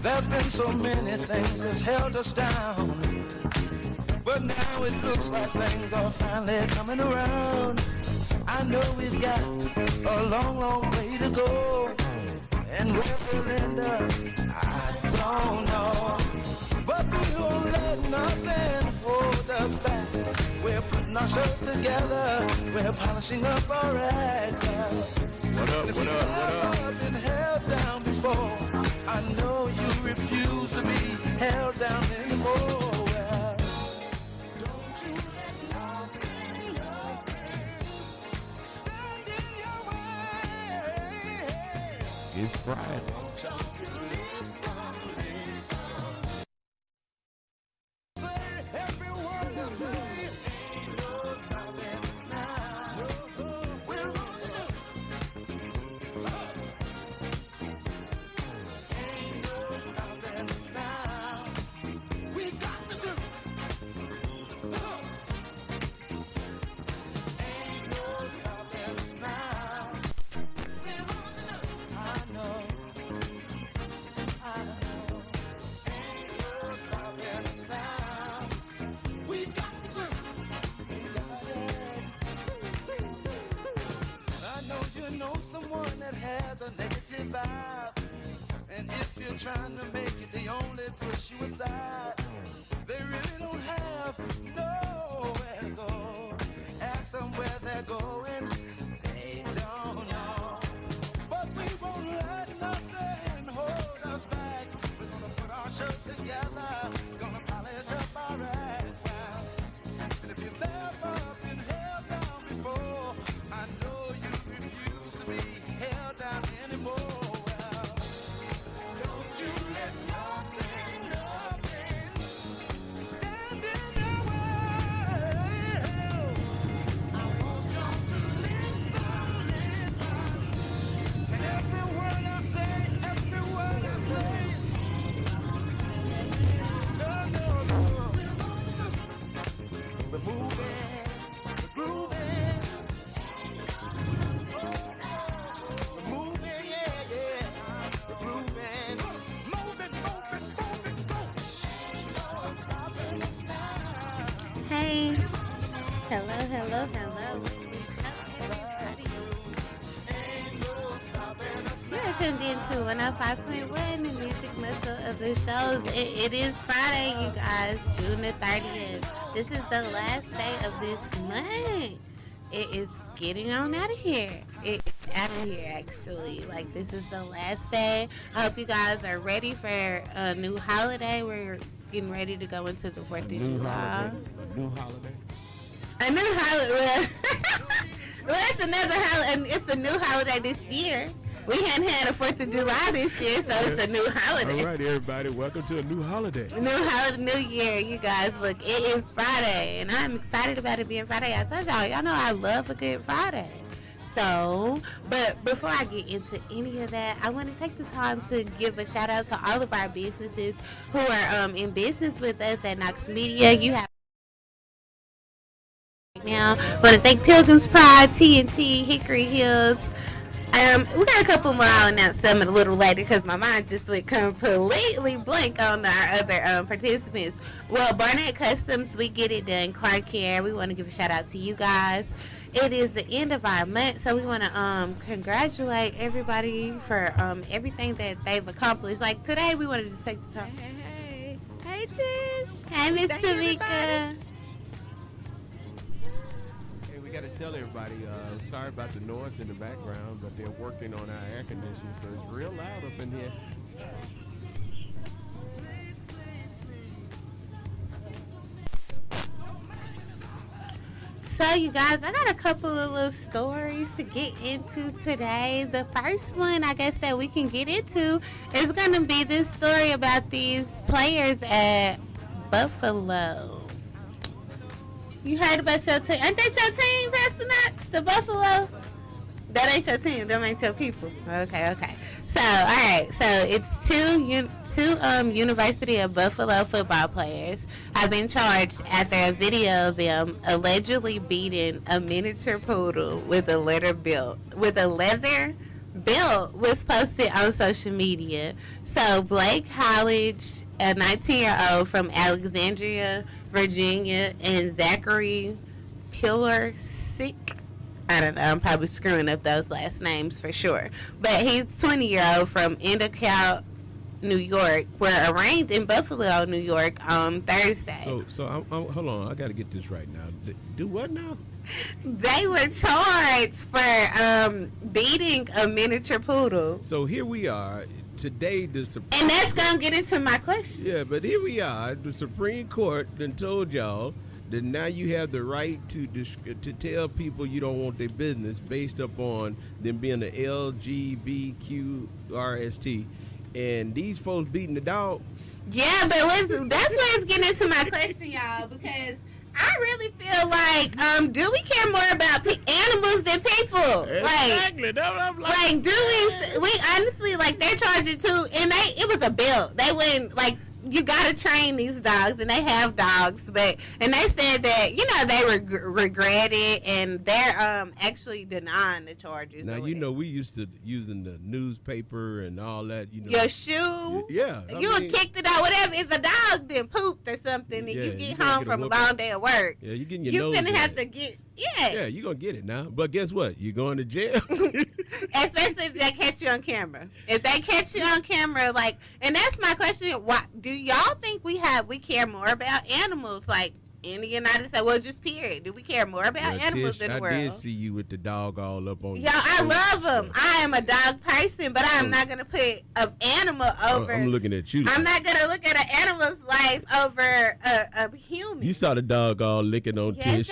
There's been so many things that's held us down, but now it looks like things are finally coming around. I know we've got a long, long way to go, and where we'll end up, I don't know. But we won't let nothing hold us back. We're putting our show together, we're polishing up our act. What up, If what you've up, what up? ever been held down before, I know you refuse to be held down anymore. Well, don't you let nothing, nothing stand in your way. It's Friday. Don't you listen, listen. Say every word I say. Ain't no stopping us now. We're on the ain't no stopping us now. We got to do. Ain't no stopping us now. We're on the I know. I know. Ain't no stopping us now. We got to do. We got it. I know you know someone that has a negative vibe. And if you're trying to make it, they only push you aside. They really don't have nowhere to go. Ask them where they're going, they don't know. But we won't let nothing hold us back. We're gonna put our show together, gonna polish up our act. And if you've ever been held down before, I know you refuse to be held down anymore. Well, don't you let nothing, nothing stand in your way. I want y'all to listen, listen to every word I say, every word I say. No, no, no. We're moving, we're grooving. We're moving, yeah, yeah. We're grooving. Moving, moving, moving, go. Ain't no stopping us now. Hey, hello, hello, hello. Ain't no stopping us You are tuned in to 105.1, the music muscle of the shows. It is Friday, you guys, June the 30th. This is the last day of this month. It is getting on out of here. It's out of here, actually. Like, this is the last day. I hope you guys are ready for a new holiday. We're getting ready to go into the 4th of July. A new holiday. A new holiday. Well, it's another holiday. It's a new holiday this year. We hadn't had a 4th of July this year, so it's a new holiday. All right, everybody, welcome to a new holiday. New holiday, new year, you guys. Look, it is Friday, and I'm excited about it being Friday. I told y'all know I love a good Friday. So, but before I get into any of that, I want to take the time to give a shout out to all of our businesses who are in business with us at Knox Media. You have now. I want to thank Pilgrim's Pride, TNT, Hickory Hills. We got a couple more. I'll announce them a little later because my mind just went completely blank on our other participants. Well, Barnett Customs, we get it done. Car Care, we want to give a shout out to you guys. It is the end of our month, so we want to congratulate everybody for everything that they've accomplished. Like today, we want to just take the time. Hey, Tish. Hey, Miss Thank Tamika. everybody. Hey, we got to tell everybody, sorry about the noise in the background, but they're working on our air conditioning, so it's real loud up in here. So, you guys, I got a couple of little stories to get into today. The first one, I guess, that we can get into is going to be this story about these players at Buffalo. You heard about your team? Ain't that your team, Pastor Knox? The Buffalo? That ain't your team. Them ain't your people. Okay. So, all right. So, it's two University of Buffalo football players have been charged after a video of them allegedly beating a miniature poodle with a leather belt. Was posted on social media. So, Blake College, a 19-year-old from Alexandria, Virginia, and Zachary Pillarsick. I don't know. I'm probably screwing up those last names for sure. But he's 20-year-old from Endicott, New York, were arraigned in Buffalo, New York on Thursday. So I'm hold on. I got to get this right now. Do what now? They were charged for beating a miniature poodle. So here we are. Today, and that's going to get into my question. Yeah, but here we are. The Supreme Court then told y'all that now you have the right to tell people you don't want their business based upon them being the LGBTQRST, and these folks beating the dog. Yeah, but that's where it's getting into my question, y'all, because I really feel like, do we care more about animals than people? Exactly. Like, do we honestly, like, they're charging too, and it was a belt. They went, like, you gotta train these dogs, and they have dogs, and they said that, they regret it, and they're actually denying the charges. Now, we used to using the newspaper and all that, Your shoe. Yeah. You kicked it out, whatever. If a dog then pooped or something, and you get home from a long day of work, yeah, you're getting your nose finna have to get, yeah, you're gonna get it now. But guess what? You're going to jail. Especially if they catch you on camera. If they catch you on camera, like, and that's my question. Why do y'all think we care more about animals, like, in the United States? Well, just period. Do we care more about animals in the world? I did see you with the dog all up on. Y'all, I love them. I am a dog person, but I'm not gonna put an animal over. I'm looking at you. I'm not gonna look at an animal's life over a human. You saw the dog all licking on Tish.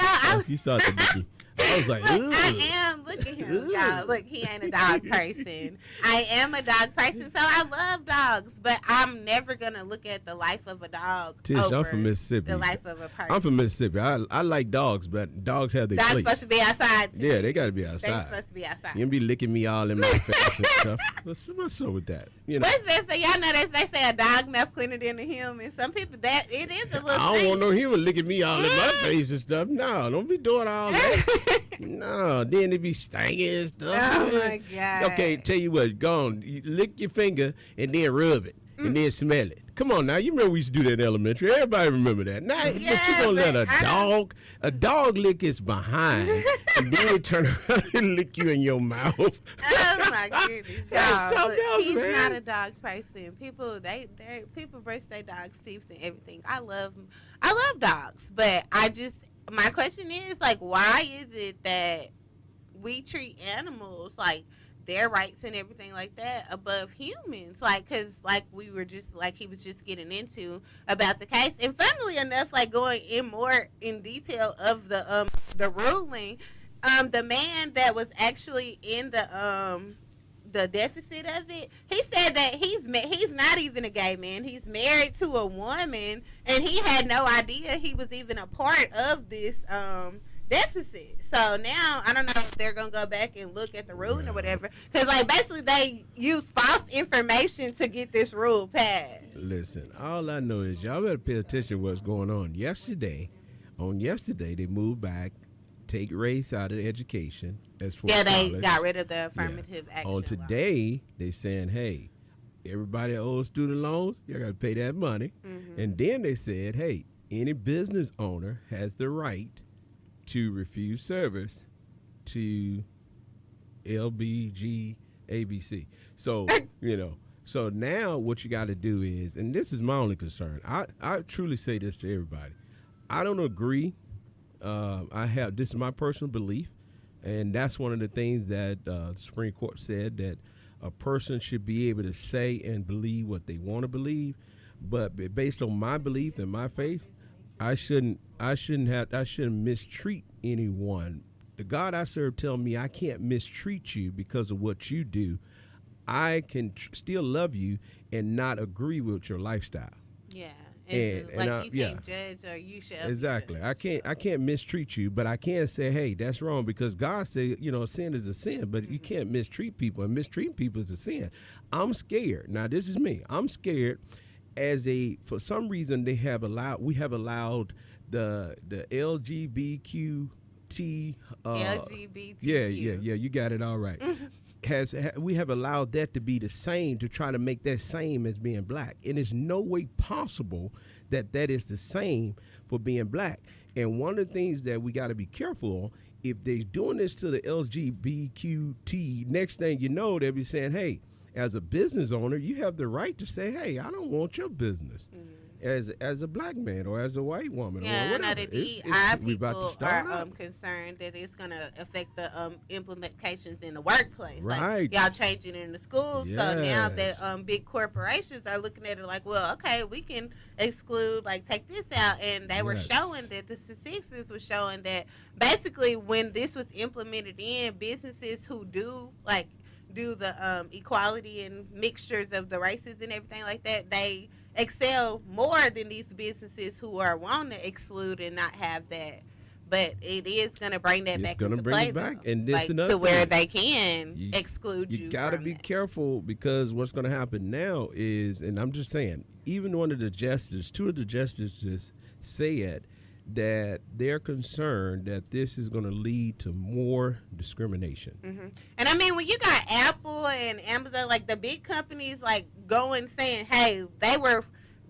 You saw the Mickey. I was like, look, I am. Look at him, y'all. Look, he ain't a dog person. I am a dog person, so I love dogs, but I'm never gonna look at the life of a dog. Tish, over I'm from Mississippi. The life of a person. I'm from Mississippi. I like dogs, but dogs have their place. Dogs supposed to be outside too. Yeah, they gotta be outside. They're supposed to be outside. You be licking me all in my face and stuff. What's up with that? What's that? So y'all know they say a dog mouth cleaner than a human. Some people it is a little. I don't want no human licking me all in my face and stuff. No, don't be doing all that. No, then it be stinking and stuff. Oh my God. Okay, tell you what, go on, you lick your finger and then rub it and then smell it. Come on now, you remember we used to do that in elementary. Everybody remember that. Now, but you gonna let a dog lick his behind and then turn around and lick you in your mouth. Oh my goodness, y'all. Something else, he's man. not a dog person. People people brush their dogs' teeth and everything. I love dogs, but my question is, like, why is it that we treat animals, like, their rights and everything like that above humans? Like, because, like, we were just, like, he was just getting into about the case. And funnily enough, like, going in more in detail of the ruling, the man that was actually in the deficit of it, he said that he's not even a gay man. He's married to a woman, and he had no idea he was even a part of this deficit. So now I don't know if they're gonna go back and look at the ruling or whatever, because, like, basically they use false information to get this rule passed. Listen, all I know is y'all better pay attention to what's going on. Yesterday, they moved back, take race out of education. They got rid of the affirmative action. On today, they saying, hey, everybody that owes student loans, you got to pay that money. Mm-hmm. And then they said, hey, any business owner has the right to refuse service to LBG ABC. So, so now what you got to do is, and this is my only concern, I truly say this to everybody. I don't agree. This is my personal belief, and that's one of the things that the Supreme Court said, that a person should be able to say and believe what they want to believe, but based on my belief and my faith, I shouldn't I shouldn't mistreat anyone. The God I serve tell me I can't mistreat you because of what you do. I can still love you and not agree with your lifestyle. Yeah. And Like you can't judge or you shall. Exactly. Judge, I can't mistreat you, but I can say, hey, that's wrong, because God said, sin is a sin, but you can't mistreat people, and mistreating people is a sin. I'm scared. Now, this is me. I'm scared for some reason we have allowed the LGBTQ LGBTQ. Yeah, you got it all right. We have allowed that to be the same, to try to make that same as being black, and it's no way possible that is the same for being black. And one of the things that we got to be careful on, if they're doing this to the LGBTQT, next thing you know, they'll be saying, hey, as a business owner, you have the right to say, hey, I don't want your business. As a black man or as a white woman or whatever. Yeah, the DEI people are concerned that it's going to affect the implications in the workplace. Right. Like, y'all changing it in the schools. Yes. So now that big corporations are looking at it like, well, okay, we can exclude, like, take this out. And they were showing that the statistics was showing that basically when this was implemented in, businesses who do the equality and mixtures of the races and everything like that, they excel more than these businesses who are wanting to exclude and not have that. But it is going to bring that back into play, and this to where they can exclude you. You got to be careful, because what's going to happen now is, and I'm just saying, even two of the justices said that they're concerned that this is going to lead to more discrimination. Mm-hmm. And I mean, when you got Apple and Amazon, like the big companies, like going saying, hey, they were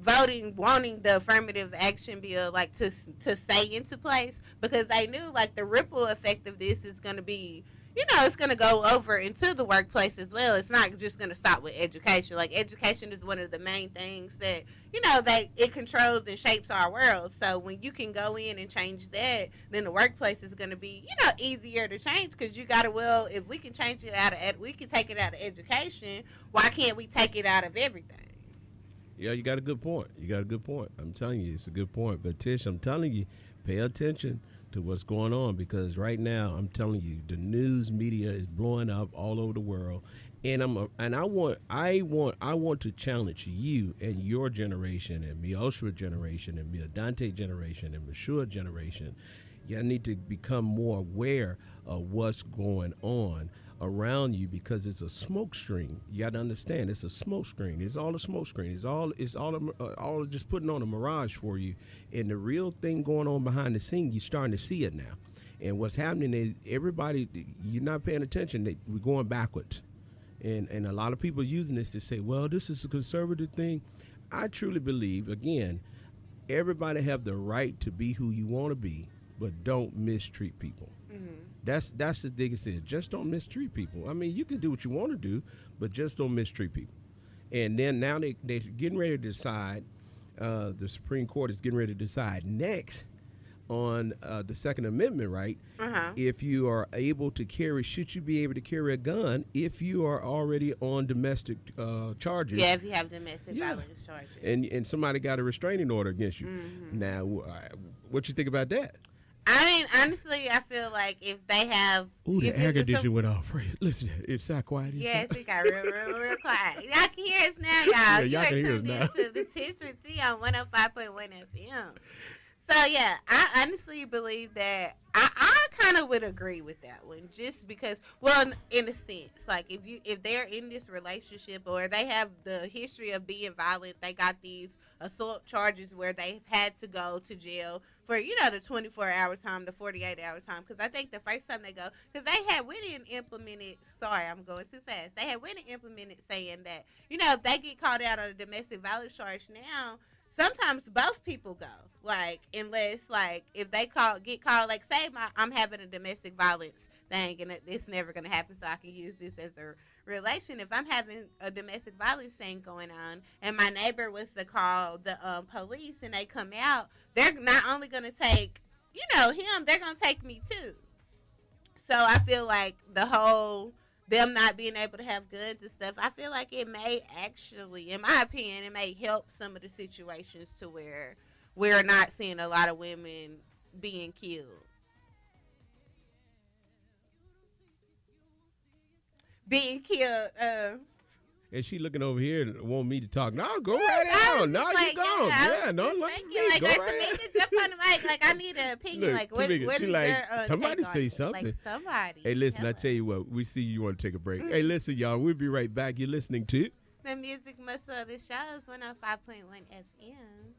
wanting the affirmative action bill like to stay into place, because they knew like the ripple effect of this is going to be, it's going to go over into the workplace as well. It's not just going to stop with education. Like, education is one of the main things that, it controls and shapes our world. So when you can go in and change that, then the workplace is going to be, easier to change, because you got to, well, if we can change it we can take it out of education, why can't we take it out of everything? Yeah, you got a good point. I'm telling you, it's a good point. But Tish, I'm telling you, pay attention to what's going on, because right now I'm telling you, the news media is blowing up all over the world, and I want to challenge you and your generation and Mioshua generation and Miadante generation and Meshua generation. You need to become more aware of what's going on around you, because it's a smoke screen. You got to understand, it's a smoke screen. It's all a smoke screen. It's all just putting on a mirage for you. And the real thing going on behind the scene, you're starting to see it now. And what's happening is everybody, you're not paying attention. We're going backwards. And a lot of people using this to say, well, this is a conservative thing. I truly believe, again, everybody have the right to be who you want to be, but don't mistreat people. Mm-hmm. That's the biggest thing. Just don't mistreat people. I mean, you can do what you want to do, but just don't mistreat people. And then now they're getting ready to decide, the Supreme Court is getting ready to decide next on the Second Amendment, right? Uh-huh. If you are able to carry, should you be able to carry a gun if you are already on domestic charges? Yeah, if you have domestic violence charges. And somebody got a restraining order against you. Mm-hmm. Now, what you think about that? I mean, honestly, I feel like if they have... Ooh, the air conditioner went off. Listen, it's so quiet. Yes, it got real quiet. Y'all can hear us now, y'all. Yeah, y'all can hear us now. You are tuned into the Tish with T on 105.1 FM. So, yeah, I honestly believe that I kind of would agree with that one, just because, well, in a sense, like if they're in this relationship or they have the history of being violent, they got these assault charges where they've had to go to jail for, the 24-hour time, the 48-hour time, because I think the first time they go, because we didn't implement it, sorry, I'm going too fast, they didn't implement it saying that, if they get called out on a domestic violence charge now, sometimes both people go, like, unless, like, if they get called, like, say I'm having a domestic violence thing, and it's never going to happen, so I can use this as a relation. If I'm having a domestic violence thing going on, and my neighbor was to call the police, and they come out, they're not only going to take, him, they're going to take me, too. So I feel like the whole... them not being able to have guns and stuff, I feel like it may actually, in my opinion, it may help some of the situations to where we're not seeing a lot of women being killed. Being killed. And she looking over here and want me to talk. No, go right on. No, you go. Yeah, no, look at me. Like, go like, right Tamika, jump on the mic. Like, I need an opinion. Look, like, what Tamika, is like, your somebody take on say it? something. Like, somebody. Hey, listen, tell I tell you what. We see you want to take a break. Hey, listen, y'all. We'll be right back. You're listening to The music muscle of the show is 105.1 FM.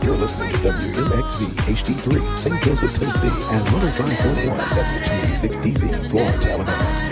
You're listening to WMXV HD3, St. Joseph, Tennessee, and 105.1 W26 TV, Florence, Alabama.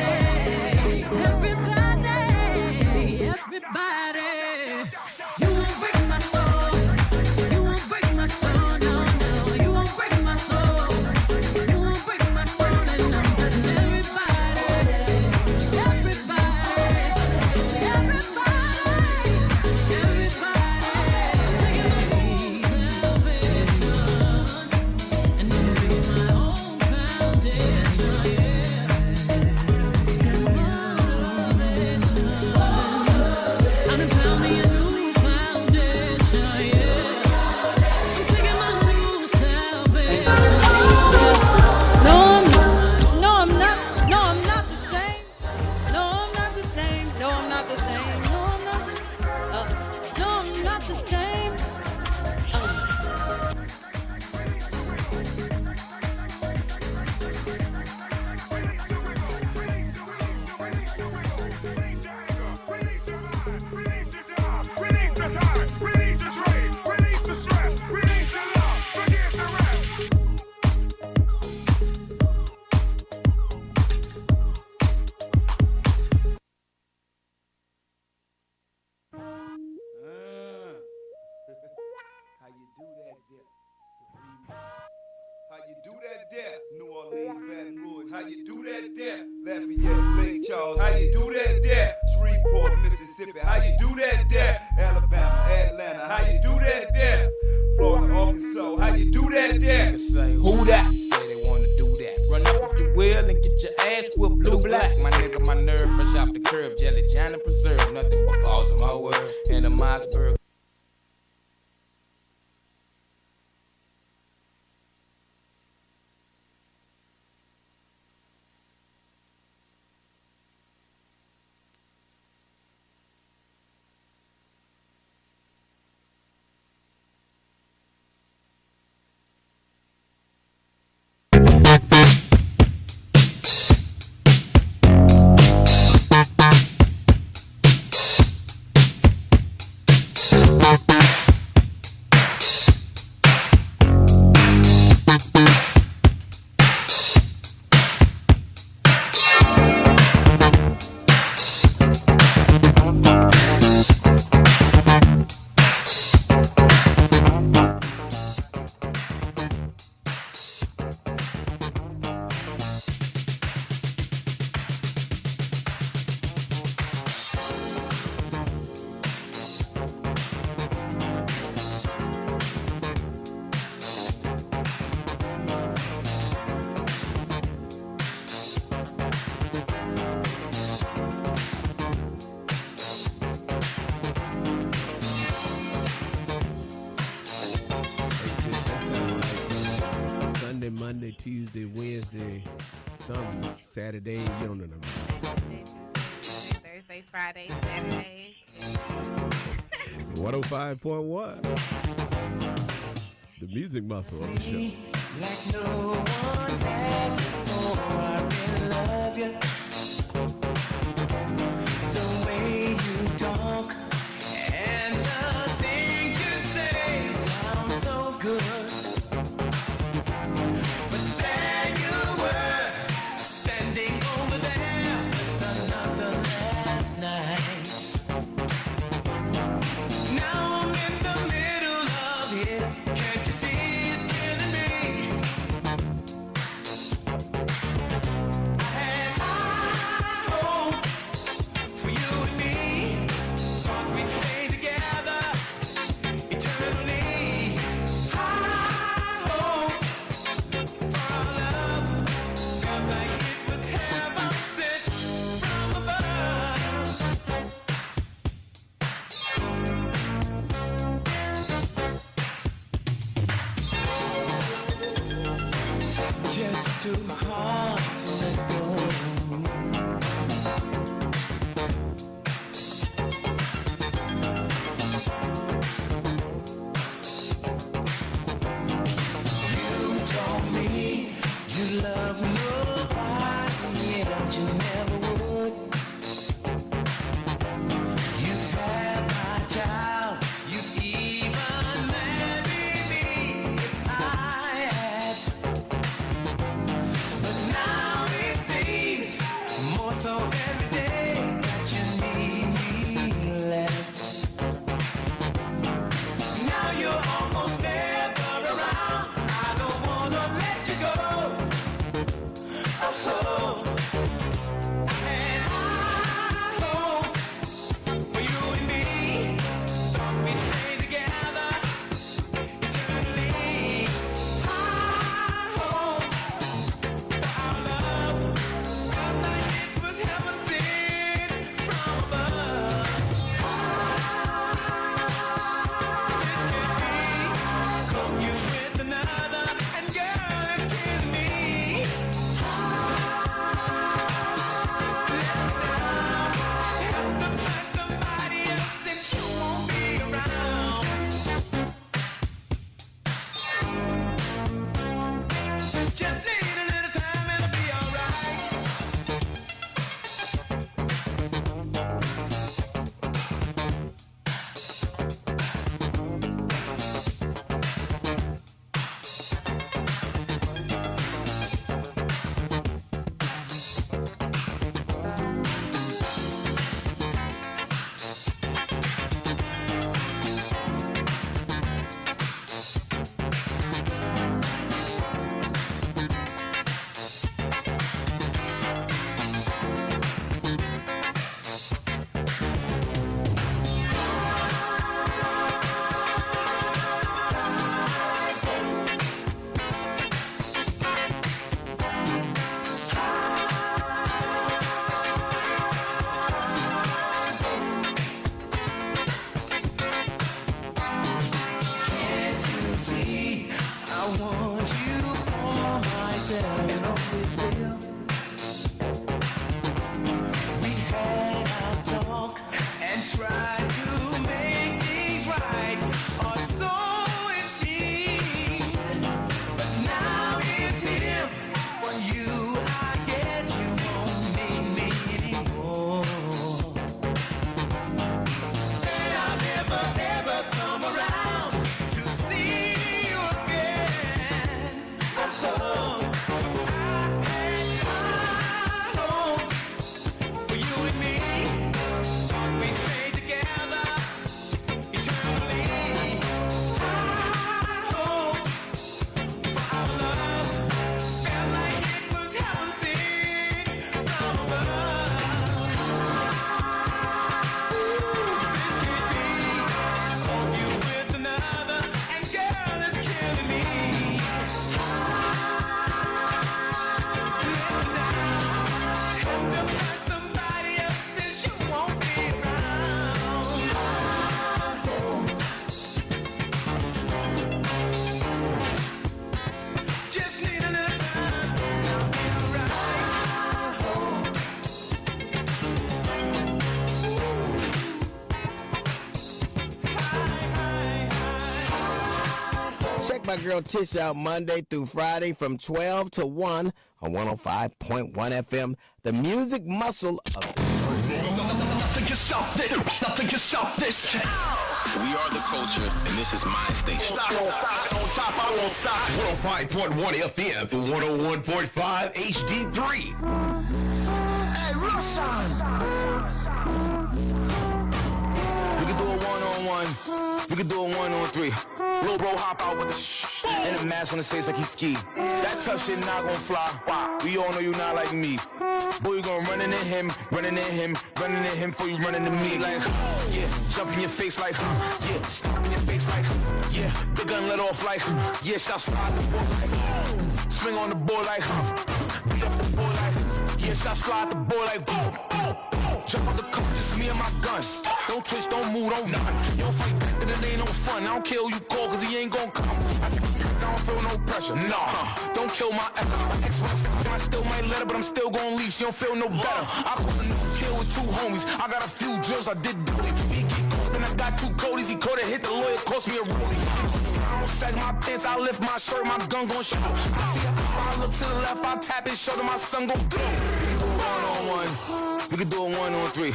Monday, Tuesday, Wednesday, some Saturday, you don't know. Thursday, Friday, Saturday. 105.1. The music muscle of the show. Like no one has before, I really love you. The way you talk and the things you say sound so good. I Try to make things right, or so it seemed. But now it's him. For you, I guess you won't need me anymore. And I'll never ever come around to see you again. Cause I had high hopes for you and me. We stayed together eternally. High hopes for our love. Felt like it was heaven sent from above. This can't be. Caught you with another, and girl, it's killing me. Have to find somebody else since you won't be around. Just need a little time. I'll be alright. Check my girl Tish out Monday through Friday from 12 to 1 on 105.1 FM, the music muscle of Nothing can stop this. Nothing can stop this. We are the culture, and this is my station. On top, I won't stop. 105.1 FM to 101.5 HD3. Hey, Rushan. We can do a one-on-one. We can do a one-on-three. Lil' bro hop out with the and a mask on his face like he ski. That tough shit not gon' fly. We all know you not like me. Boy, you gon' run into him, running into him, running into him before you run into me. Like, yeah, jump in your face like, yeah, stop in your face like, yeah, the gun let off like, yeah, shots fly the ball like, swing on the board like, beat up the board like, yeah, shots fly at the board like, boom, boom, boom. Jump on the cover, just me and my gun. Don't twitch, don't move, don't none. You don't fight back, then it ain't no fun. I don't care who you call, cause he ain't gon' come. I take a trip, I don't feel no pressure. Nah, don't kill my ex. My ex-wife, I still might let her, but I'm still gon' leave. She don't feel no better. I caught a new kill with two homies. I got a few drills, I did dirty. He get caught, then I got two Codys. He coulda hit the lawyer, cost me a rollie. I don't sag my pants, I lift my shirt, my gun gon' shoot. I see a I look to the left, I tap his shoulder, my son gon' blow. One-on-one, we can do a one-on-three.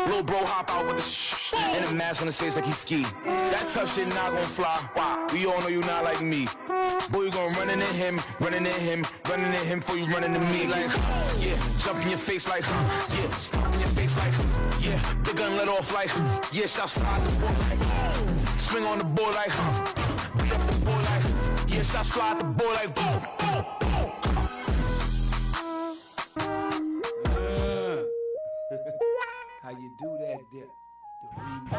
Lil' bro hop out with the and a mask on his face like he ski. That tough shit not gon' fly. We all know you not like me. Boy, you gon' run into him, running into him, running into him before you run into me. Like, yeah, jump in your face like, yeah, stop in your face like, yeah, the gun let off like, yeah, shots fly at the board like, swing on the board like, beat up the board like, yeah, shots fly at the board like, boom, boom, boom. How you do that there? The remix.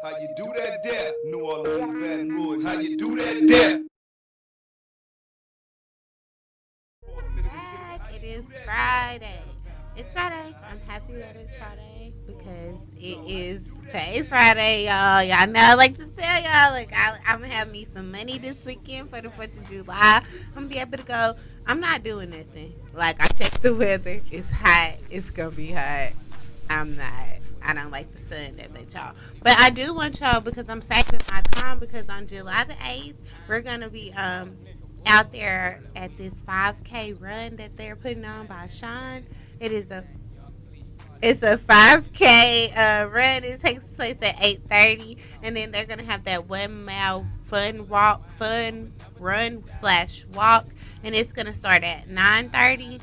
How you do that there? New Orleans, Baton Rouge. How you do that there? It is Friday. It's Friday. I'm happy that it's Friday because it is Pay Friday, y'all. Y'all know I like to tell y'all, like, I'm going to have me some money this weekend for the 4th of July. I'm going to be able to go. I'm not doing nothing. Like, I checked the weather. It's hot. It's going to be hot. I don't like the sun that much, y'all. But I do want y'all, because I'm saving my time, because on July the 8th, we're going to be out there at this 5K run that they're putting on by Sean. It's a 5K run. It takes place at 8:30, and then they're gonna have that 1 mile fun run/walk, and it's gonna start at 9:30.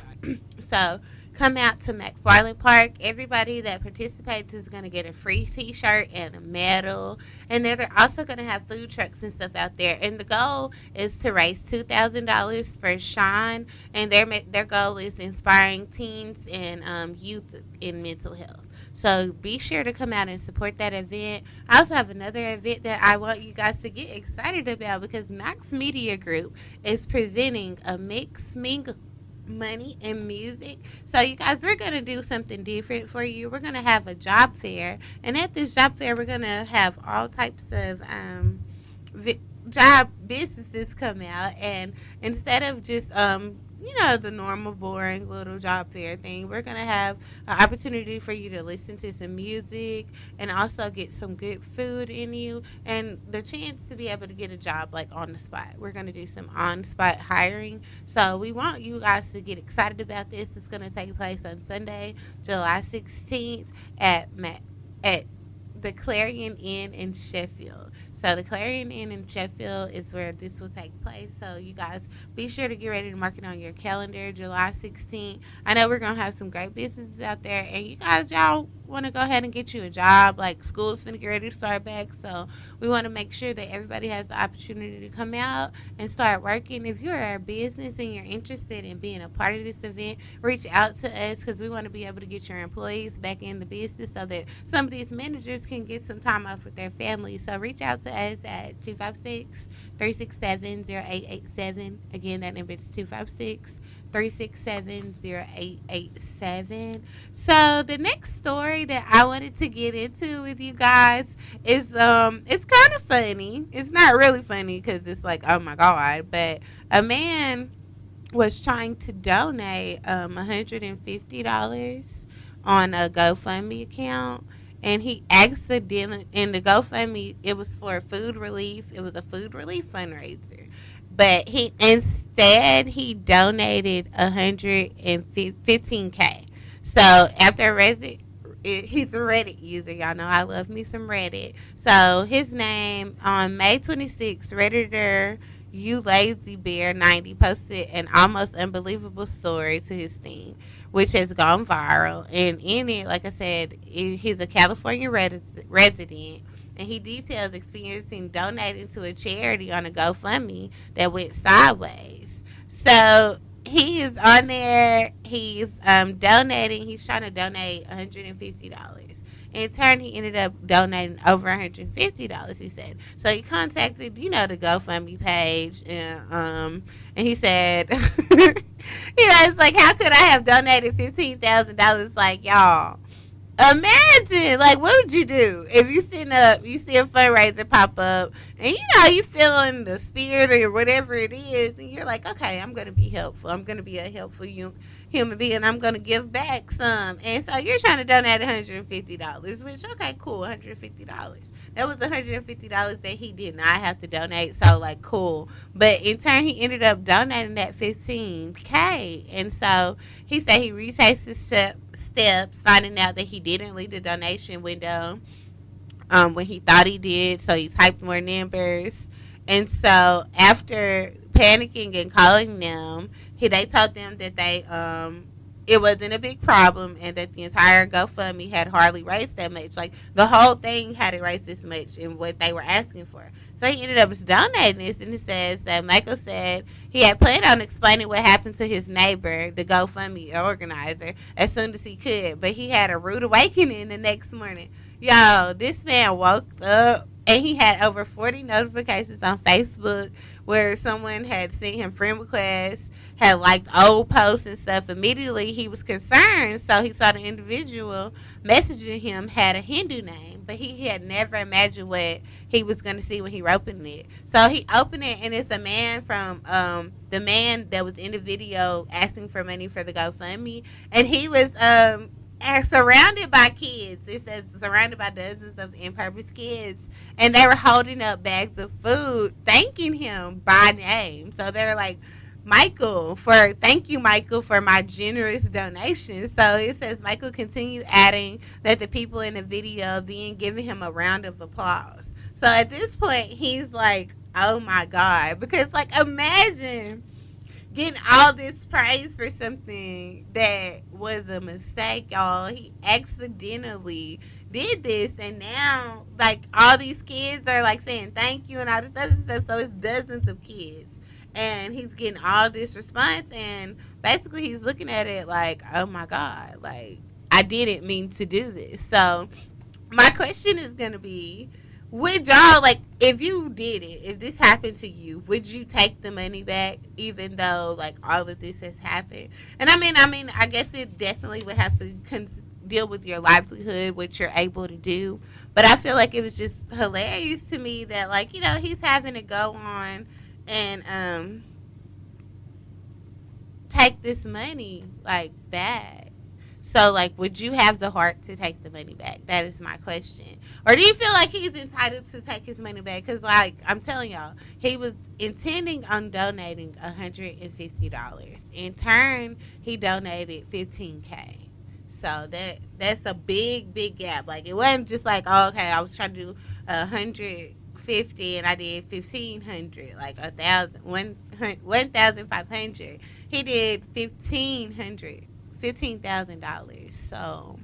So come out to McFarland Park. Everybody that participates is going to get a free t-shirt and a medal. And they're also going to have food trucks and stuff out there. And the goal is to raise $2,000 for Shine. And their goal is inspiring teens and youth in mental health. So be sure to come out and support that event. I also have another event that I want you guys to get excited about, because Max Media Group is presenting a mixed mingle money and music. So you guys, we're going to do something different for you. We're going to have a job fair, and at this job fair we're going to have all types of job businesses come out, and instead of just the normal boring little job fair thing. We're going to have an opportunity for you to listen to some music and also get some good food in you and the chance to be able to get a job like on the spot. We're going to do some on spot hiring. So we want you guys to get excited about this. It's going to take place on Sunday, July 16th at the Clarion Inn in Sheffield. So the Clarion Inn in Sheffield is where this will take place. So you guys be sure to get ready to mark it on your calendar, July 16th. I know we're going to have some great businesses out there. And you guys, y'all want to go ahead and get you a job. Like school's finna get ready to start back. So we want to make sure that everybody has the opportunity to come out and start working. If you're a business and you're interested in being a part of this event, reach out to us because we want to be able to get your employees back in the business so that some of these managers can get some time off with their families. So reach out to us at 256-367-0887. Again, that number is 256-367-0887. So the next story that I wanted to get into with you guys is it's kind of funny. It's not really funny because it's like, oh my God, but a man was trying to donate $150 on a GoFundMe account. And he accidentally, in the GoFundMe, it was for food relief. It was a food relief fundraiser. But he donated $115K. So after he's a Reddit user. Y'all know I love me some Reddit. So his name, on May 26th, Redditor You Lazy Bear 90 posted an almost unbelievable story to his thing, which has gone viral. And in it, like I said, he's a California resident, and he details experiencing donating to a charity on a GoFundMe that went sideways. So he is on there. He's donating. He's trying to donate $150. In turn, he ended up donating over $150, he said. So he contacted, the GoFundMe page, and he said, it's like, how could I have donated $15,000? Like, y'all, imagine, like, what would you do if you sit up, you see a fundraiser pop up, and you feeling the spirit or whatever it is, and you're like, okay, I'm going to be helpful. I'm going to be a helpful human being. I'm going to give back some. And so you're trying to donate $150, which, okay, cool, $150. That was $150 that he did not have to donate. So, like, cool. But in turn, he ended up donating that $15K. And so he said he retraced his steps, finding out that he didn't leave the donation window when he thought he did. So he typed more numbers. And so after panicking and calling them, they told them that it wasn't a big problem and that the entire GoFundMe had hardly raised that much. Like, the whole thing hadn't raised this much in what they were asking for. So he ended up donating this, and it says that Michael said he had planned on explaining what happened to his neighbor, the GoFundMe organizer, as soon as he could. But he had a rude awakening the next morning. Yo, this man woke up, and he had over 40 notifications on Facebook where someone had sent him friend requests, had liked old posts and stuff. Immediately, he was concerned, so he saw the individual messaging him had a Hindu name, but he had never imagined what he was going to see when he opened it. So he opened it, and it's a man from the man that was in the video asking for money for the GoFundMe, and he was surrounded by kids. It says surrounded by dozens of in-purpose kids, and they were holding up bags of food, thanking him by name. So they're like, thank you, Michael, for my generous donation. So it says Michael continued adding that the people in the video then giving him a round of applause. So at this point, he's like, oh my God, because like, imagine getting all this praise for something that was a mistake, y'all. He accidentally did this, and now like all these kids are like saying thank you and all this other stuff. So it's dozens of kids. And he's getting all this response, and basically he's looking at it like, oh my God, like, I didn't mean to do this. So my question is going to be, would y'all, like, if you did it, if this happened to you, would you take the money back even though, like, all of this has happened? And I mean, I guess it definitely would have to deal with your livelihood, what you're able to do. But I feel like it was just hilarious to me that, like, he's having to go on and take this money like back? So, like, would you have the heart to take the money back? That is my question. Or do you feel like he's entitled to take his money back? Because, like, I'm telling y'all, he was intending on donating $150. In turn, he donated $15K. So that's a big gap. Like, it wasn't just like, oh, okay, I was trying to do 150 and I did 1,500, like 1,500. He did $15,000. So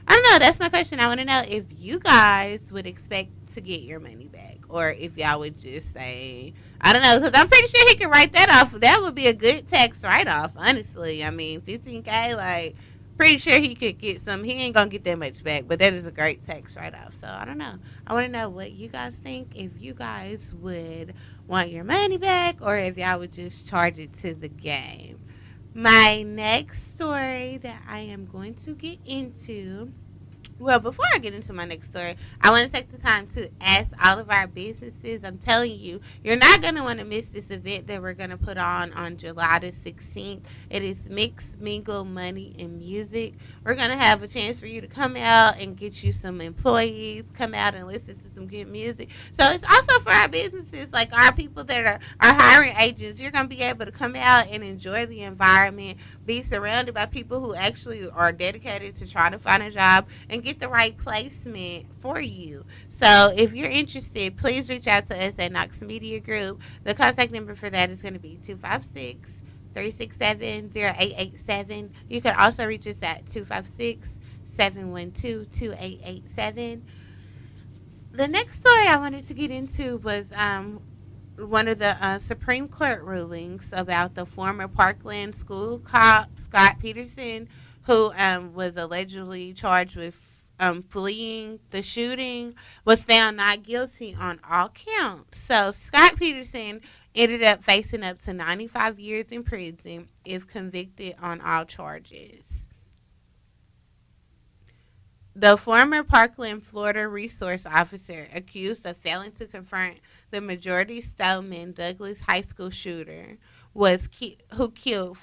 I don't know. That's my question. I want to know if you guys would expect to get your money back, or if y'all would just say, I don't know, because I'm pretty sure he could write that off. That would be a good tax write-off, honestly. I mean, $15K, like, pretty sure he could get some. He ain't gonna get that much back, but that is a great tax write-off. So I don't know. I want to know what you guys think. If you guys would want your money back, or if y'all would just charge it to the game. My next story that I am going to get into. Well, before I get into my next story, I want to take the time to ask all of our businesses. I'm telling you, you're not going to want to miss this event that we're going to put on July the 16th. It is Mix, Mingle, Money, and Music. We're going to have a chance for you to come out and get you some employees, come out and listen to some good music. So it's also for our businesses, like our people that are hiring agents. You're going to be able to come out and enjoy the environment, be surrounded by people who actually are dedicated to trying to find a job and get the right placement for you. So if you're interested, please reach out to us at Knox Media Group. The contact number for that is going to be 256-367-0887. You can also reach us at 256-712-2887. The next story I wanted to get into was one of the Supreme Court rulings about the former Parkland school cop, Scott Peterson, who was allegedly charged with fleeing the shooting, was found not guilty on all counts. So Scott Peterson ended up facing up to 95 years in prison if convicted on all charges. The former Parkland, Florida resource officer accused of failing to confront the majority Stoneman Douglas High School shooter who killed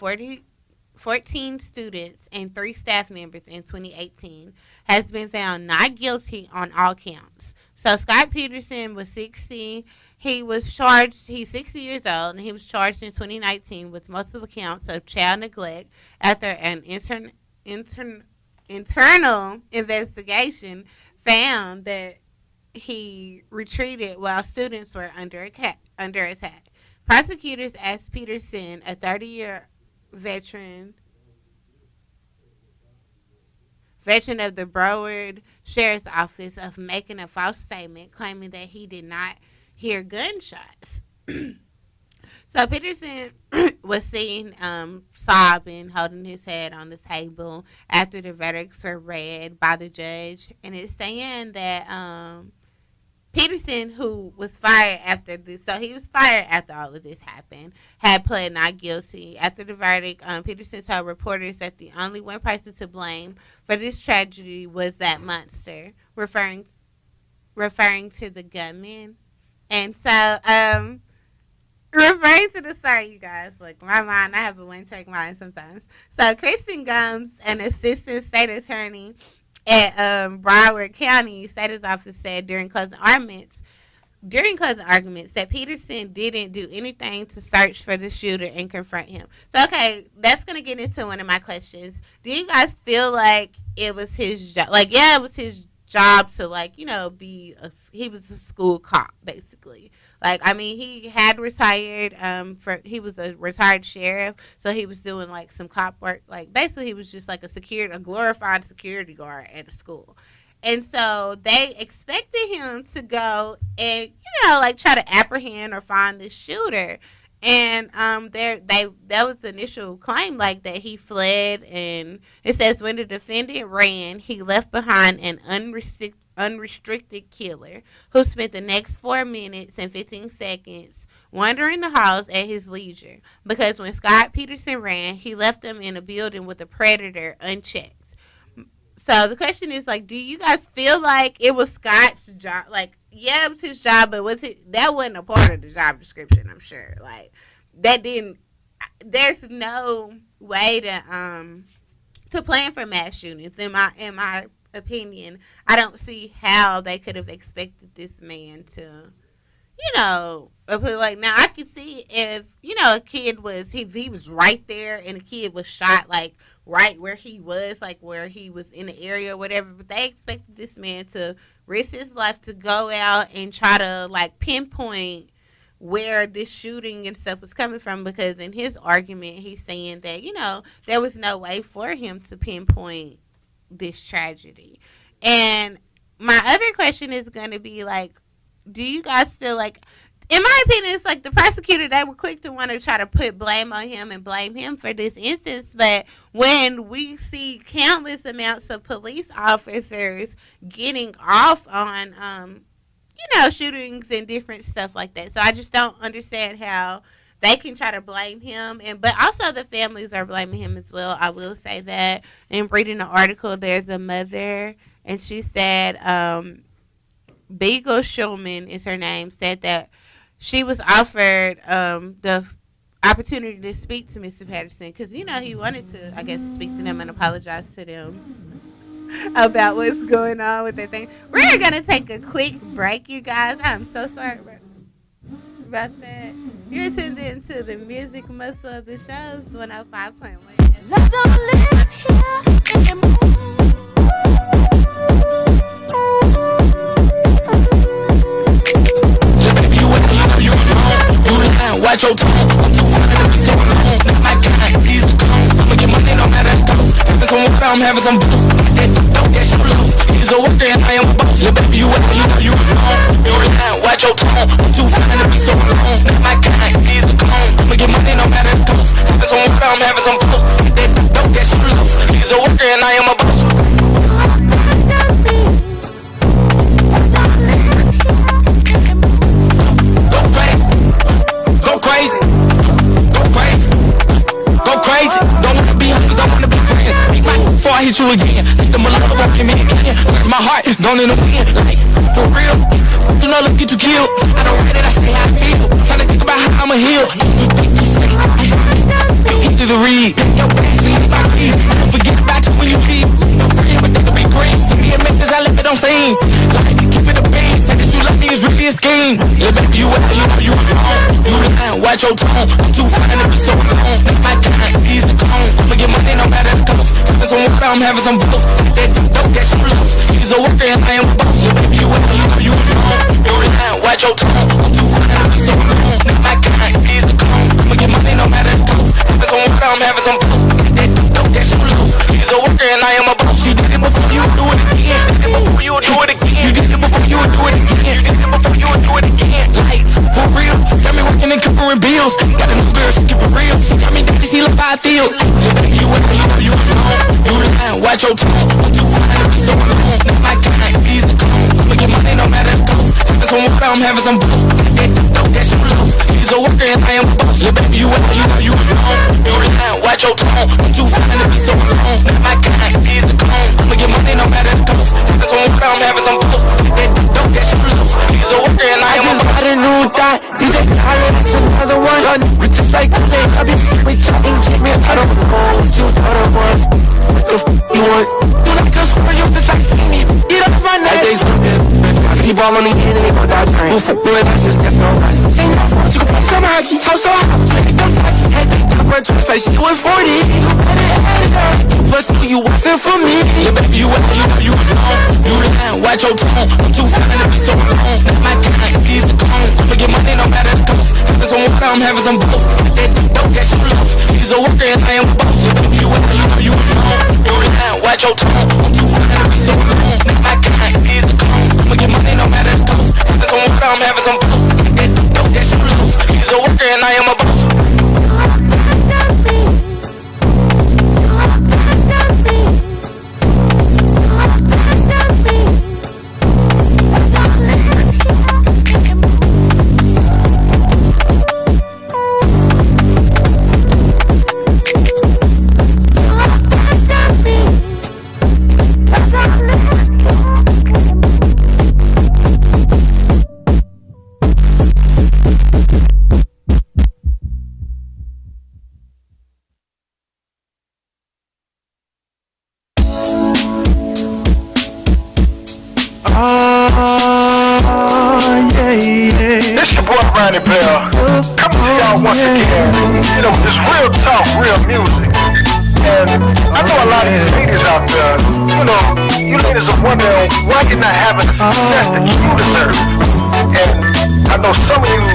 14 students and 3 staff members in 2018 has been found not guilty on all counts. So Scott Peterson was 60. He's 60 years old, and he was charged in 2019 with multiple counts of child neglect after an internal investigation found that he retreated while students were under attack. Prosecutors asked Peterson, a 30-year veteran of the Broward Sheriff's Office, of making a false statement claiming that he did not hear gunshots. So Peterson was seen sobbing, holding his head on the table after the verdicts were read by the judge, and it's saying that Peterson, who was fired after this, so he was fired after all of this happened, had pled not guilty. After the verdict, Peterson told reporters that the only one person to blame for this tragedy was that monster, referring to the gunman. And so, referring to the story, you guys, like my mind, I have a one-track mind sometimes. So Kristen Gumbs, an assistant state attorney at Broward County State's office, said during closing arguments that Peterson didn't do anything to search for the shooter and confront him. So, okay, that's going to get into one of my questions. Do you guys feel like it was his job? Like, yeah, it was his job to, like, you know, he was a school cop, basically. Like, I mean, he had retired, he was a retired sheriff, so he was doing, like, some cop work. Like, basically, he was just, like, a glorified security guard at a school. And so they expected him to go and, you know, like, try to apprehend or find the shooter. And that was the initial claim, like, that he fled. And it says when the defendant ran, he left behind an unrestricted killer who spent the next 4 minutes and 15 seconds wandering the halls at his leisure, because when Scott Peterson ran, he left them in a building with a predator unchecked. So the question is, like, do you guys feel like it was Scott's job? Like, yeah, it was his job, but that wasn't a part of the job description, I'm sure. Like, there's no way to plan for mass shootings. In my opinion, I don't see how they could have expected this man to, like, now I could see if, a kid was, he was right there and a kid was shot, like, right where he was, like, where he was in the area or whatever, but they expected this man to risk his life to go out and try to, like, pinpoint where this shooting and stuff was coming from, because in his argument, he's saying that, there was no way for him to pinpoint this tragedy. And my other question is going to be, like, do you guys feel like, in my opinion, it's like the prosecutor, they were quick to want to try to put blame on him and blame him for this instance, but when we see countless amounts of police officers getting off on, shootings and different stuff like that. So I just don't understand how they can try to blame him, but also the families are blaming him as well. I will say that. In reading the article, there's a mother, and she said, Beagle Schulman is her name, said that she was offered the opportunity to speak to Mr. Patterson because, he wanted to, I guess, speak to them and apologize to them about what's going on with that thing. We're going to take a quick break, you guys. I'm so sorry about that. You're tuned into the music muscle of the shows, 105.1. Let's don't live here anymore. Watch your tone, I'm too fine to be so alone. Not my kind, he's the clone. I'ma get money no matter the cost. Having some water, I'm having some booze. Don't get your lows. He's a worker and I am a boss. Little baby, you was wrong. You're lying, watch your tone. I'm too fine to be so alone. Not my kind, he's the clone. I'ma get money no matter the cost. Having some water, I'm having some booze. Don't get your lows. He's a worker and I am a boss. Go crazy, go crazy, go crazy. Don't wanna be homies, don't wanna be friends. Beat my before I hit you again. Think the love up in me again. My heart gone in the wind, like for real. Do not look get you killed. I don't write it, I say how I feel. Tryna think about how I'ma heal. You think you say you easy to read. Your back, see my keys. I don't forget about you when you leave. No friend, but they could be green. Send me a message, I left it on scene. Like keep it a beam. Say that you love me is really a scheme. Yeah, baby, you was wrong. You lying, watch your tone. I'm too fine to be so alone. Not my kind, he's the clone. I'ma get money no matter the cost. Having some water, I'm having some booze. Don't get some lows. He's a worker and I am a boss. Yeah, baby, you was wrong. You lying, watch your tone. I'm too fine to be so alone. Not my kind, he's the clone. I'ma get money no matter the cost. Having some water, I'm having some booze. Don't get some lows. He's a worker and I am a boss. You did it before, you would do it again. You did it before, you would do it again. You did it before, you would do it again. You did it before, you would do it again. Like, for real, got me working and covering bills. Got a new girl, she keep it real. She got me dirty, she look how I feel. Yeah, baby, you was wrong. You lying, watch your tone. I'm too fine to be so alone. Not my kind, he's the clone. I'ma get money no matter the cost. Having some water, I'm having some booze. Don't get some lows. He's a worker and I am a boss. Yeah, baby, you was wrong. You lying, watch your tone. I'm too fine to be so alone. Not my kind, he's the clone. I'ma get money no matter the cost. Having some water, I'm having some booze. Don't get some lows. He's a worker and I am a boss. I just got a new thought. DJ Khaled, that's another one. Just like Kool-Aid, I be with y'all and check me. I don't know what you thought I was. What the you want? You like us for you, just like see me. Get off my neck. Like they something. I keep all on the end and they gon' die trying. Who's a boy, that's just, that's no right. Ain't no fault, you can play some hockey. So hot, like them tacky. Had they top her twist like she was 40. You better add it up. Plus you wasn't for me. Yeah, baby, you was wrong. You lying, watch your tone. I'm too fine to be so alone. Not my kind, he's the clone. I'ma get money no matter the cost. Having some water, I'm having some booze. Don't get some lows. He's a worker and I am a boss. Yeah, baby, you was wrong. You lying, watch your tone. I'm too fine to be so alone. Not my kind, he's the clone. I'ma get money no matter the cost. Having some water, I'm having some booze. Don't get some lows. He's a worker and I am a boss. This your boy Ronnie Bell. Coming to y'all once again. You know, this real talk, real music. And I know a lot of you ladies out there, you know, you ladies are wondering why you're not having the success that you deserve. And I know some of you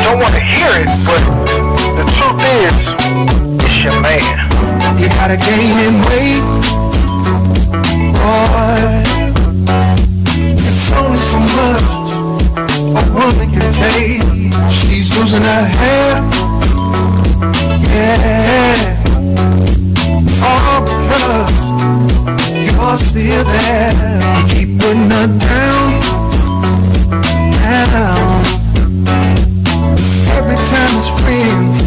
don't want to hear it, but the truth is, it's your man. You gotta gain in weight, boy. It's only so much a woman can take. She's losing her hair, yeah. All because you're still there. You keep putting her down, down. Every time his friends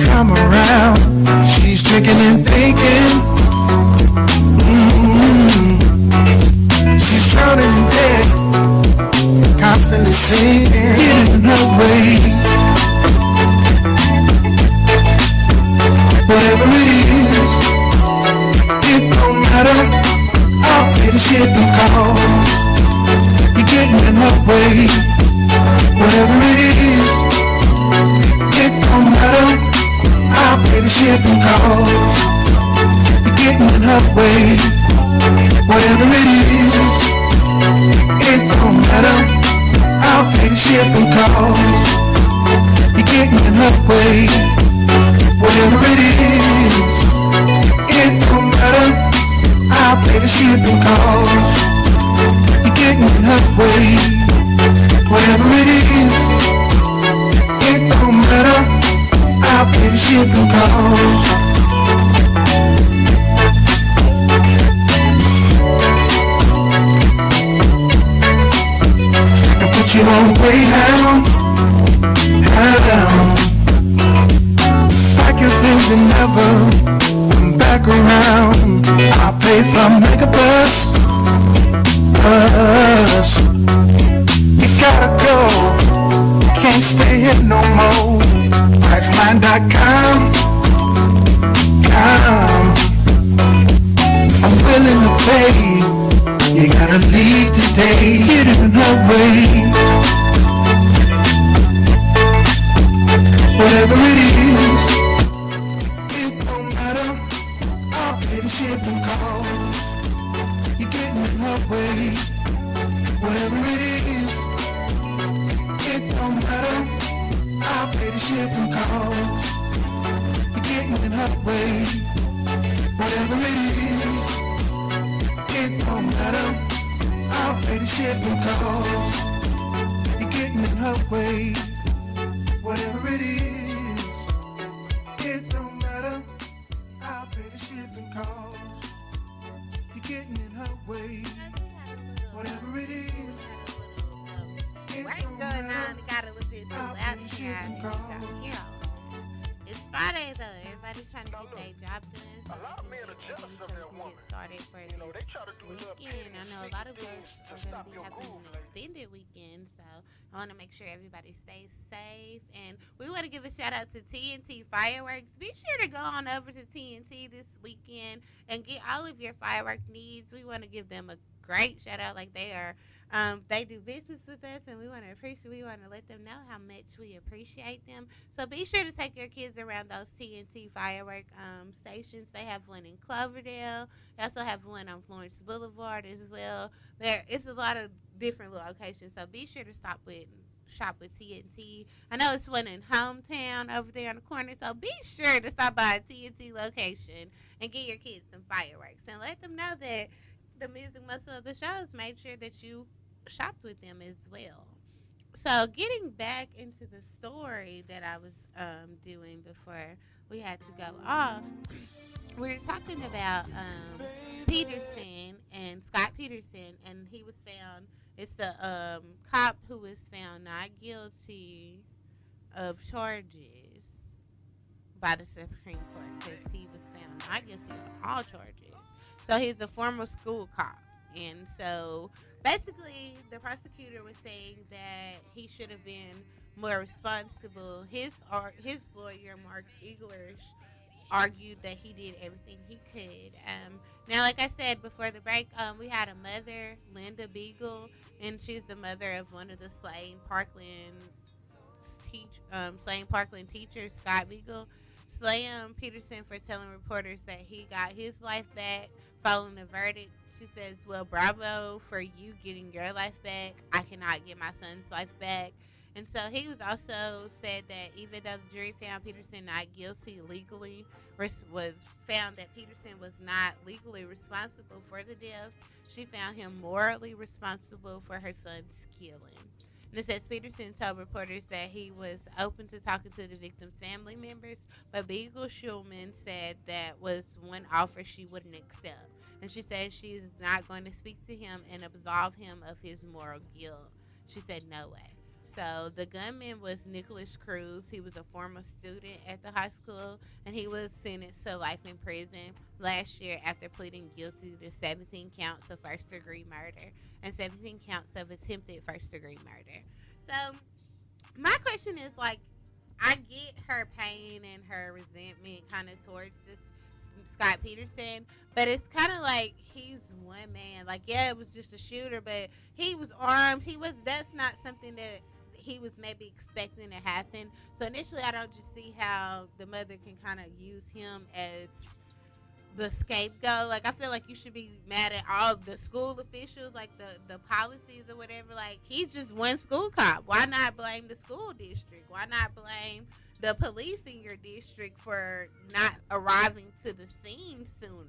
come around, she's drinking and thinking, she's drowning in debt, constantly singing, getting in her way. Whatever it is, it don't matter. I'll pay the shipping costs. You're getting in her way. Whatever it is, it don't matter. I'll pay the shipping costs. You're getting in her way. Whatever it is, it don't matter. I'll pay the shipping costs. You're getting in her way. Whatever it is, it don't matter. I'll pay the shipping costs. You're getting in her way. Whatever it is, it don't matter. I'll pay the shipping costs. I can put you on Greyhound, down. Pack your things and never come back around. I'll pay for Megabus, bus. You gotta go, can't stay here no more. Priceline.com, come. I'm willing to pay. You gotta leave today, get in her way. Whatever it is, it don't matter. I'll pay the shipping costs. You're getting in her way. Whatever it is, it don't matter. I'll pay the shipping costs. You're getting in her way. Whatever it is, it don't matter. I'll pay the shipping costs. You're getting in her way. Whatever it is, it don't matter. I'll pay the shipping costs. You're getting in her way. Whatever it is, it don't matter. Got a little bit too I'll loud pay the in shipping here. costs. It's Friday though. Everybody's trying to get their job done. So A lot of men are jealous of their woman. get started for You know, they try to do little weekend. I petty, know a lot of sneaky us things to are stop going to be your having groove, an lady. extended weekend, so I want to make sure everybody stays safe. And we want to give a shout out to TNT Fireworks. Be sure to go on over to TNT this weekend and get all of your firework needs. We want to give them a great shout out, like they are. They do business with us, and we want to let them know how much we appreciate them. So be sure to take your kids around those TNT firework stations. They have one in Cloverdale. They also have one on Florence Boulevard as well. It's a lot of different locations, so be sure to shop with TNT. I know it's one in Hometown over there on the corner, so be sure to stop by a TNT location and get your kids some fireworks and let them know that the music muscle of the shows made sure that you shopped with them as well. So getting back into the story that I was doing before we had to go off, we were talking about Peterson and Scott Peterson, and he was found, it's the cop who was found not guilty of charges by the Supreme Court because he was found not guilty on all charges. So he's a former school cop. And so basically the prosecutor was saying that he should have been more responsible. His lawyer, Mark Eagler's, argued that he did everything he could. Now, like I said before the break, we had a mother, Linda Beagle, and she's the mother of one of the slain Parkland teachers, Scott Beagle. Slam Peterson for telling reporters that he got his life back following the verdict. She says, well, bravo for you getting your life back. I cannot get my son's life back. And so he was also said that even though the jury found Peterson not guilty legally, was found that Peterson was not legally responsible for the deaths, she found him morally responsible for her son's killing. And it says Peterson told reporters that he was open to talking to the victim's family members, but Beagle Schulman said that was one offer she wouldn't accept. And she said she's not going to speak to him and absolve him of his moral guilt. She said no way. So the gunman was Nicholas Cruz. He was a former student at the high school, and he was sentenced to life in prison last year after pleading guilty to 17 counts of first-degree murder and 17 counts of attempted first-degree murder. So my question is, like, I get her pain and her resentment kind of towards this Scott Peterson, but it's kind of like he's one man. Like, yeah, it was just a shooter, but he was armed. That's not something that he was maybe expecting to happen. So initially, I don't just see how the mother can kind of use him as the scapegoat. Like, I feel like you should be mad at all the school officials, like the policies or whatever. Like, he's just one school cop. Why not blame the school district? Why not blame the police in your district for not arriving to the scene sooner?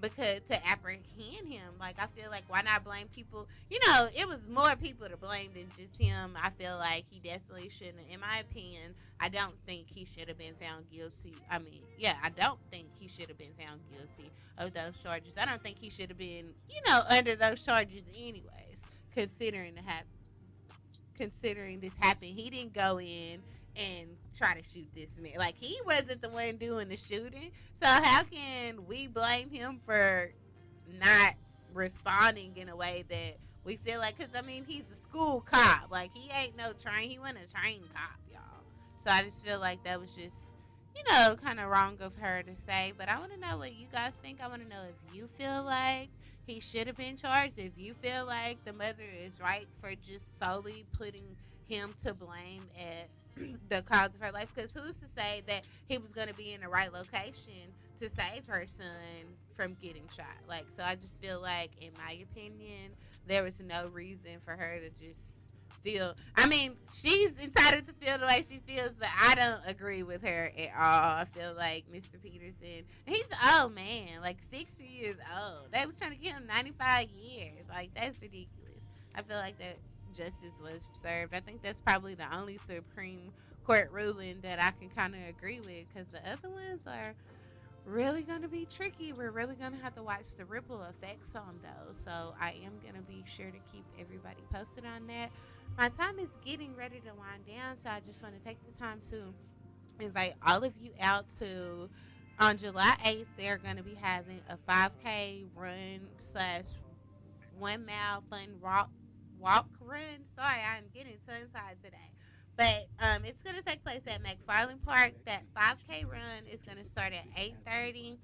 Because to apprehend him, like, I feel like why not blame people? You know, it was more people to blame than just him. I feel like he definitely shouldn't. In my opinion, I don't think he should have been found guilty. I mean, yeah, I don't think he should have been found guilty of those charges. I don't think he should have been, under those charges anyways. Considering this happened, he didn't go in and try to shoot this man. Like, he wasn't the one doing the shooting. So how can we blame him for not responding in a way that we feel like, because, I mean, he's a school cop. Like, he wasn't a trained cop, y'all. So I just feel like that was just, kind of wrong of her to say. But I want to know what you guys think. I want to know if you feel like he should have been charged. If you feel like the mother is right for just solely putting him to blame at the cause of her life, because who's to say that he was going to be in the right location to save her son from getting shot? Like, so I just feel like, in my opinion, there was no reason for her to just feel, I mean, she's entitled to feel the way she feels, but I don't agree with her at all. I feel like Mr. Peterson, he's an old man, like 60 years old. They was trying to give him 95 years. Like, that's ridiculous. I feel like that justice was served. I think that's probably the only Supreme Court ruling that I can kind of agree with, because the other ones are really going to be tricky. We're really going to have to watch the ripple effects on those. So I am going to be sure to keep everybody posted on that. My time is getting ready to wind down, so I just want to take the time to invite all of you out to, on July 8th, they're going to be having a 5K run / 1 mile fun walk run. Sorry, I'm getting tongue-tied today. But it's going to take place at McFarland Park. That 5K run is going to start at 8:30.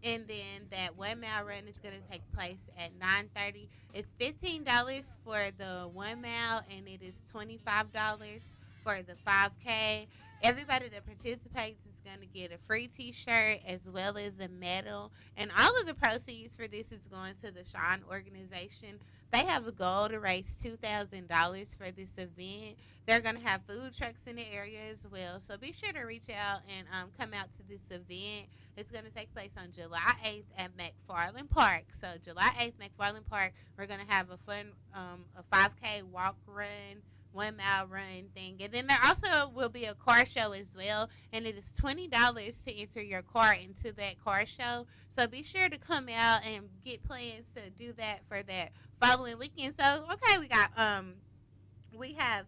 And then that 1 mile run is going to take place at 9:30. It's $15 for the 1 mile, and it is $25 for the 5K. Everybody that participates is going to get a free t-shirt as well as a medal. And all of the proceeds for this is going to the Sean organization. They have a goal to raise $2,000 for this event. They're going to have food trucks in the area as well. So be sure to reach out and come out to this event. It's going to take place on July 8th at McFarland Park. So July 8th, McFarland Park, we're going to have a fun a 5K walk run, 1 mile run thing. And then there also will be a car show as well. And it is $20 to enter your car into that car show. So be sure to come out and get plans to do that for that following weekend. So, okay, we have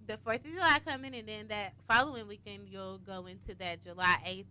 the 4th of July coming, and then that following weekend you'll go into that July 8th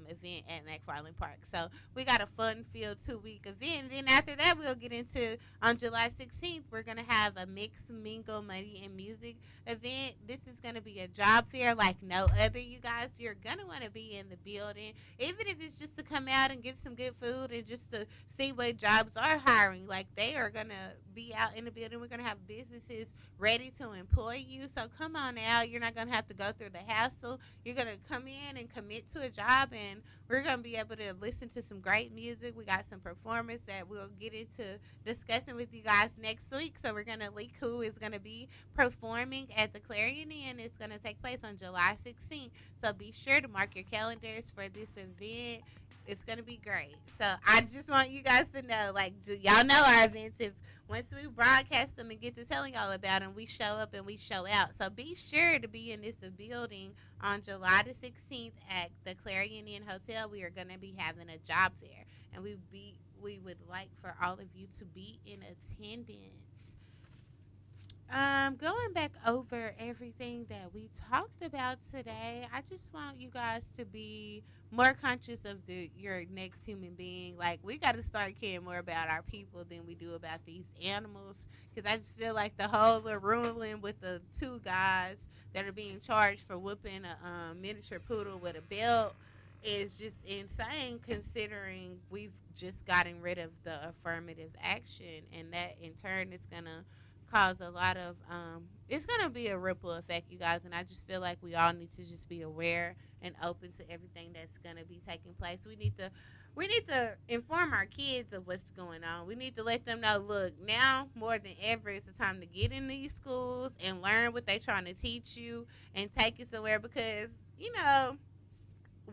event at McFarland Park. So we got a fun-filled 2-week event. And then after that, we'll get into, on July 16th, we're going to have a Mix, Mingle, Money, and Music event. This is going to be a job fair like no other, you guys. You're going to want to be in the building, even if it's just to come out and get some good food and just to see what jobs are hiring. Like, they are going to be out in the building. We're going to have businesses ready to employ you. So come on out. You're not going to have to go through the hassle. You're going to come in and commit to a job, and we're going to be able to listen to some great music. We got some performers that we'll get into discussing with you guys next week. So we're going to leak who is going to be performing at the Clarion Inn. It's going to take place on July 16th. So be sure to mark your calendars for this event. It's going to be great. So I just want you guys to know, like, y'all know our events. If once we broadcast them and get to telling y'all about them, we show up and we show out. So be sure to be in this building on July the 16th at the Clarion Inn Hotel. We are going to be having a job fair, and we would like for all of you to be in attendance. Going back over everything that we talked about today, I just want you guys to be more conscious of your next human being. Like, we got to start caring more about our people than we do about these animals, because I just feel like the whole ruling with the 2 guys that are being charged for whooping a miniature poodle with a belt is just insane, considering we've just gotten rid of the affirmative action, and that in turn is going to cause a lot of it's going to be a ripple effect, you guys. And I just feel like we all need to just be aware and open to everything that's going to be taking place. We need to inform our kids of what's going on. We need to let them know, look, now more than ever it's the time to get in these schools and learn what they're trying to teach you and take it somewhere, because you know,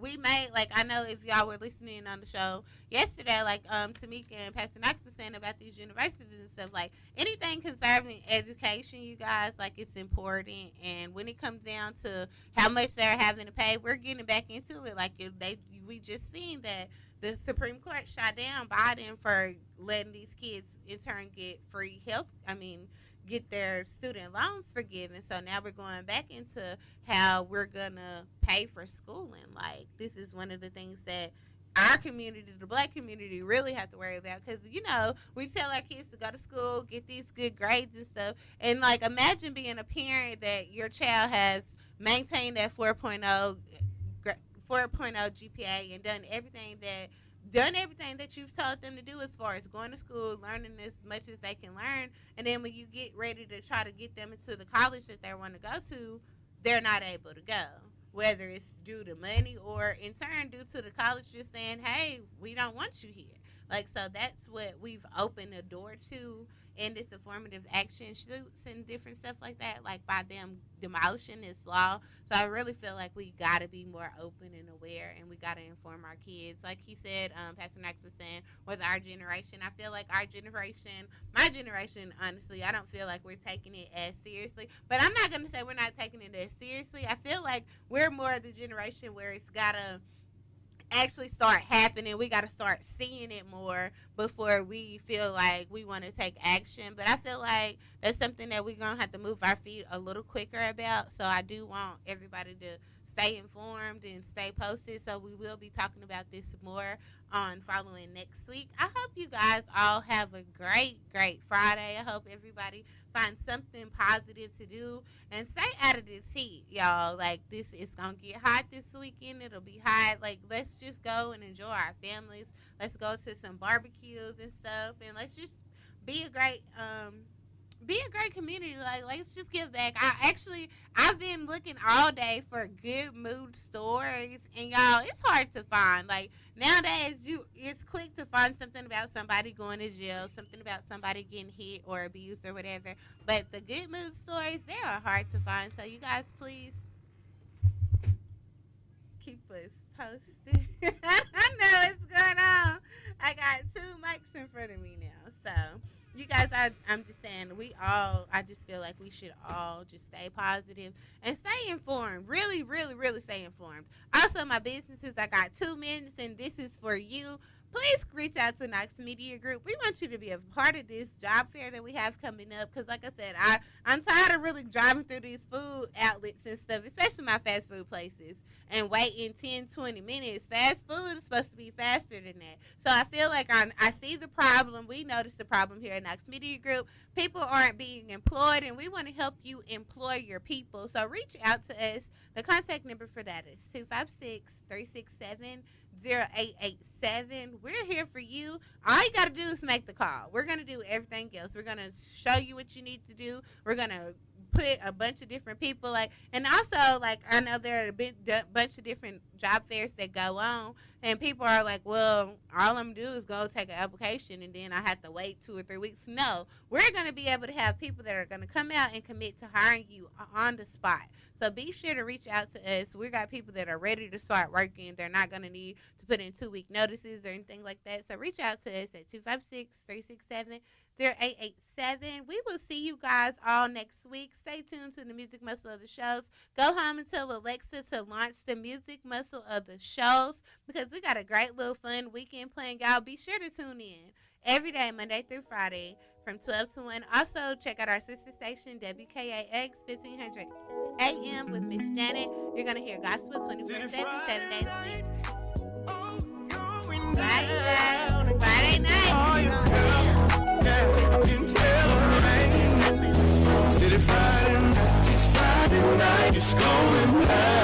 we may, like, I know if y'all were listening on the show yesterday, like Tamika and Pastor Knox was saying about these universities and stuff, like anything concerning education, you guys, like, it's important. And when it comes down to how much they're having to pay, we're getting back into it. Like, we just seen that the Supreme Court shot down Biden for letting these kids in turn get free get their student loans forgiven. So now we're going back into how we're going to pay for schooling. Like, this is one of the things that our community, the black community, really have to worry about, because, you know, we tell our kids to go to school, get these good grades and stuff. And, like, imagine being a parent that your child has maintained that 4.0 GPA and done everything that you've told them to do as far as going to school, learning as much as they can learn, and then when you get ready to try to get them into the college that they want to go to, they're not able to go, whether it's due to money or in turn due to the college just saying, hey, we don't want you here. Like, so that's what we've opened the door to in this affirmative action suits and different stuff like that, like by them demolishing this law. So I really feel like we got to be more open and aware, and we got to inform our kids. Like he said, Pastor Knox was saying, with our generation, I feel like our generation, my generation, honestly, I don't feel like we're taking it as seriously. But I'm not going to say we're not taking it as seriously. I feel like we're more the generation where it's got to actually start happening. We got to start seeing it more before we feel like we want to take action. But I feel like that's something that we're going to have to move our feet a little quicker about. So I do want everybody to stay informed and stay posted. So we will be talking about this more on following next week. I hope you guys all have a great Friday. I hope everybody finds something positive to do and stay out of this heat, y'all. Like, this is gonna get hot this weekend. It'll be hot. Like, let's just go and enjoy our families. Let's go to some barbecues and stuff, and let's just be a great community. Like, let's just give back. I've been looking all day for good mood stories, and y'all, it's hard to find. Like, nowadays, it's quick to find something about somebody going to jail, something about somebody getting hit or abused or whatever. But the good mood stories, they are hard to find. So you guys, please keep us posted. I know what's going on. I got 2 mics in front of me now, so. You guys, I'm just saying, I just feel like we should all just stay positive and stay informed. Really, really, really stay informed. Also, my businesses, I got 2 minutes, and this is for you. please reach out to Knox Media Group. We want you to be a part of this job fair that we have coming up because, like I said, I'm tired of really driving through these food outlets and stuff, especially my fast food places, and waiting 10, 20 minutes. Fast food is supposed to be faster than that. So I feel like I see the problem. We notice the problem here at Knox Media Group. People aren't being employed, and we want to help you employ your people. So reach out to us. The contact number for that is 256-367-0887. We're here for you. All you got to do is make the call. We're going to do everything else. We're going to show you what you need to do. We're going to put a bunch of different people, and also, I know there are a bunch of different job fairs that go on, and people are like, well, all I'm going to do is go take an application, and then I have to wait 2 or 3 weeks. No, we're going to be able to have people that are going to come out and commit to hiring you on the spot. So be sure to reach out to us. We got people that are ready to start working. They're not going to need to put in 2-week notices or anything like that. So reach out to us at 256-367-0887. We will see you guys all next week. Stay tuned to the Music Muscle of the Shows. Go home and tell Alexa to launch the Music Muscle of the Shows because we got a great little fun weekend planned. Y'all be sure to tune in every day, Monday through Friday, from 12 to 1. Also, check out our sister station, WKAX, 1500 AM with Miss Janet. You're going to hear gospel 24/7, 7 days a week. Friday night. City Friday night, it's going down.